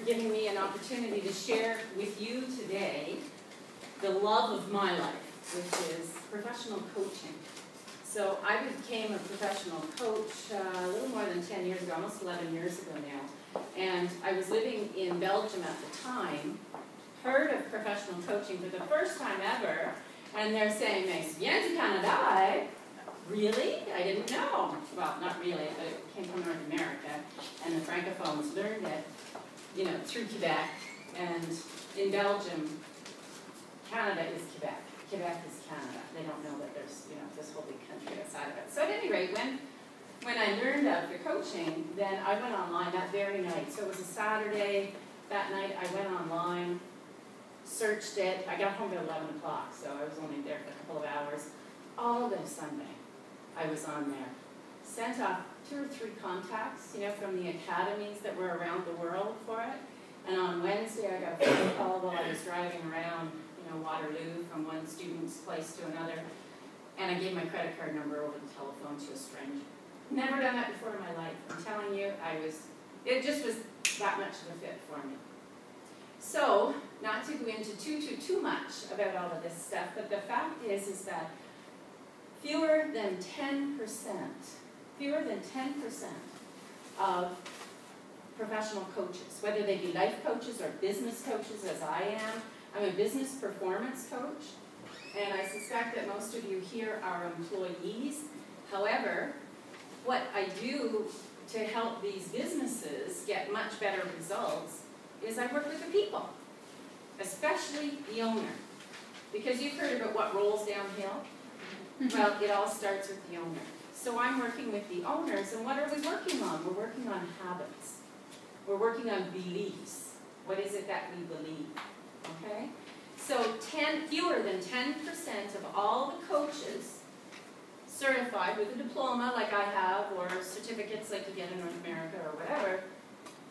giving me an opportunity to share with you today the love of my life, which is professional coaching. So I became a professional coach a little more than 10 years ago, almost 11 years ago now. And I was living in Belgium at the time, heard of professional coaching for the first time ever, and they're saying, Mais, vient, Canada. Really? I didn't know. Well, not really, but it came from North America, and the francophones learned it, you know, through Quebec. And in Belgium, Canada is Quebec. Quebec is Canada. They don't know that there's, you know, this whole big country outside of it. So at any rate, when I learned of the coaching, then I went online that very night. So it was a Saturday. That night I went online, searched it. I got home at 11 o'clock, so I was only there for a couple of hours. All day Sunday, I was on there. Sent off 2 or 3 contacts, you know, from the academies that were around the world for it. And on Wednesday, I got a phone call while I was driving around, you know, Waterloo from one student's place to another. And I gave my credit card number over the telephone to a stranger. Never done that before in my life. I'm telling you, it just was that much of a fit for me. So, not to go into too much about all of this stuff, but the fact is that fewer than 10% of professional coaches, whether they be life coaches or business coaches as I am. I'm a business performance coach, and I suspect that most of you here are employees. However, what I do to help these businesses get much better results is I work with the people, especially the owner. Because you've heard about what rolls downhill. Well, it all starts with the owner. So I'm working with the owners, and what are we working on? We're working on habits. We're working on beliefs. What is it that we believe? Okay? So fewer than 10% of all the coaches certified with a diploma like I have, or certificates like you get in North America or whatever,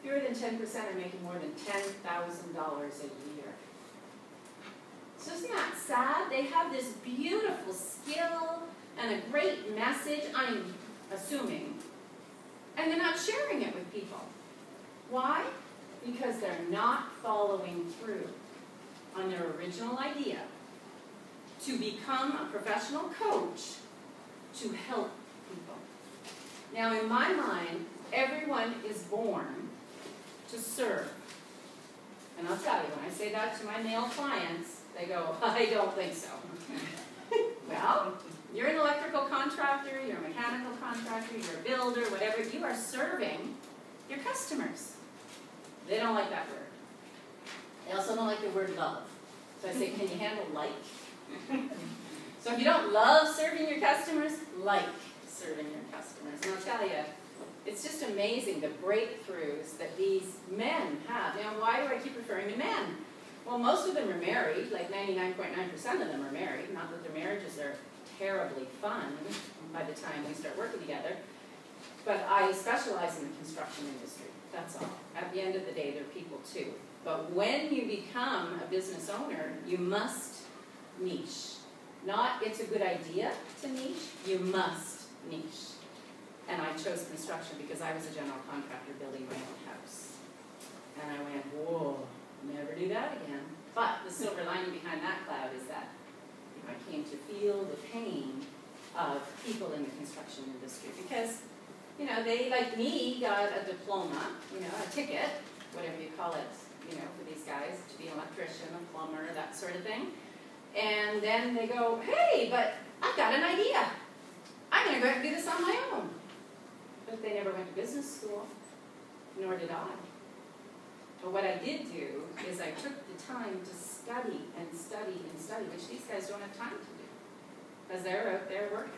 fewer than 10% are making more than $10,000 a year. So isn't that sad? They have this beautiful skill and a great message, I'm assuming, and they're not sharing it with people. Why? Because they're not following through on their original idea to become a professional coach to help people. Now, in my mind, everyone is born to serve. And I'll tell you, when I say that to my male clients, they go, I don't think so. Well, you're an electrical contractor, you're a mechanical contractor, you're a builder, whatever. You are serving your customers. They don't like that word. They also don't like the word love. So I say, can you handle like? So if you don't love serving your customers, like serving your customers. And I'll tell you, it's just amazing the breakthroughs that these men have. Now, why do I keep referring to men? Well, most of them are married, like 99.9% of them are married. Not that their marriages are terribly fun by the time we start working together. But I specialize in the construction industry, that's all. At the end of the day, they're people too. But when you become a business owner, you must niche. Not it's a good idea to niche, you must niche. And I chose construction because I was a general contractor building my own house. And I went, whoa, never do that again. But the silver lining behind that cloud is that I came to feel the pain of people in the construction industry. Because, you know, they, like me, got a diploma, you know, a ticket, whatever you call it, you know, for these guys to be an electrician, a plumber, that sort of thing. And then they go, hey, but I've got an idea. I'm going to go ahead and do this on my own. But they never went to business school, nor did I. But what I did do is I took the time to study and study and study, which these guys don't have time to do, because they're out there working.